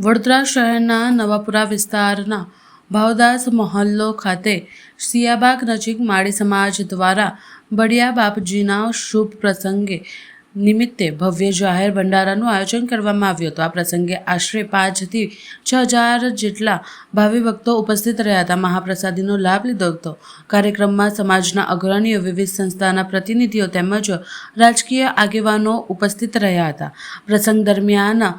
વડોદરા શહેરના નવાપુરા વિસ્તારના ભાવદાસ મહોલ્લો ખાતે સિયાબાગ નજીક માળી સમાજ દ્વારા બળિયા બાપજીના શુભ પ્રસંગે નિમિત્તે ભવ્ય જાહેર ભંડારાનું આયોજન કરવામાં આવ્યું હતું। આ પ્રસંગે આશરે 5 થી 6,000 જેટલા ભાવિ ભક્તો ઉપસ્થિત રહ્યા હતા। મહાપ્રસાદીનો લાભ લીધો હતો। કાર્યક્રમમાં સમાજના અગ્રણીઓ, વિવિધ સંસ્થાના પ્રતિનિધિઓ તેમજ રાજકીય આગેવાનો ઉપસ્થિત રહ્યા હતા। પ્રસંગ દરમિયાન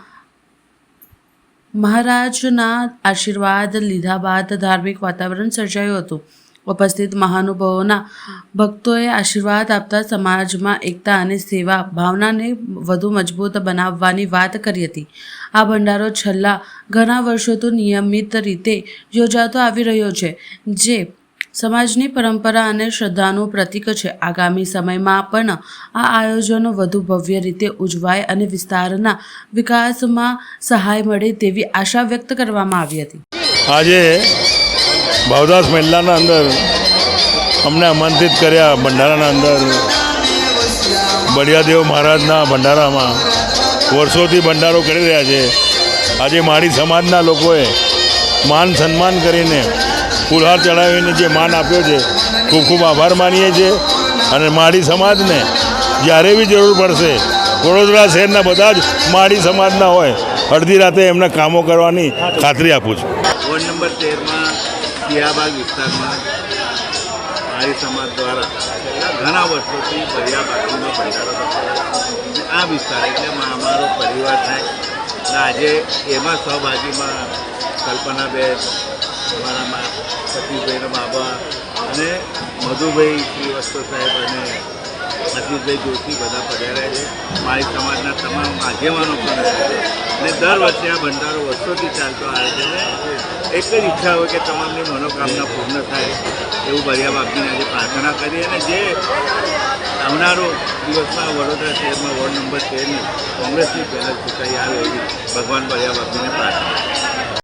મહારાજના આશીર્વાદ લીધા બાદ ધાર્મિક વાતાવરણ સર્જાયું હતું। ઉપસ્થિત મહાનુભાવોના ભક્તોએ આશીર્વાદ આપતા સમાજમાં એકતા અને સેવા ભાવનાને વધુ મજબૂત બનાવવાની વાત કરી હતી। આ ભંડારો છેલ્લા ઘણા વર્ષોથી નિયમિત રીતે યોજાતો આવી રહ્યો છે, જે સમાજની પરંપરા અને શ્રદ્ધાનું પ્રતીક છે। આગામી સમયમાં પણ આ આયોજનો વધુ ભવ્ય રીતે ઉજવાય અને વિસ્તારના વિકાસમાં સહાય મળે તેવી આશા વ્યક્ત કરવામાં આવી હતી। આજે ભાવદાસ મહિલાના અંદર અમને આમંત્રિત કર્યા ભંડારાના અંદર બળિયાદેવ મહારાજના ભંડારામાં વર્ષોથી ભંડારો કરી રહ્યા છે। આજે માળી સમાજના લોકોએ માન સન્માન કરીને ફૂલહાર ચડાવીને જે માન આપ્યો છે, ખૂબ ખૂબ આભાર માનીએ છીએ। અને માળી સમાજને જ્યારે બી જરૂર પડશે, વડોદરા શહેરના બધા જ માળી સમાજના હોય, અડધી રાતે એમના કામો કરવાની ખાતરી આપું છું। વોર્ડ નંબર 13માં સિયાબાગ વિસ્તારમાં માળી સમાજ દ્વારા છેલ્લા ઘણા વર્ષોથી બળિયા બાપજીનો ભંડારો થતો આ વિસ્તાર એટલે અમારો પરિવાર થાય અને આજે એમાં સહભાગીમાં કલ્પનાબેન, અમારા સતીશભાઈના બાબા અને મધુભાઈ શ્રીવસ્ત્ર સાહેબ અને આશીષભાઈ જોશી બધા પધાર્યા છે। માળી સમાજના તમામ આગેવાનો પણ અને દર વર્ષે આ ભંડારો વર્ષોથી ચાલતો આવે છે। એક જ ઈચ્છા હોય કે તમામની મનોકામના પૂર્ણ થાય એવું બળિયા બાપજીને આજે પ્રાર્થના કરી અને જે આવનારો દિવસમાં વડોદરા શહેરમાં વોર્ડ નંબર 13ની કોંગ્રેસની પેનલ ચૂંટાઈ આવે એવી ભગવાન બળિયા બાપજીને પ્રાર્થના।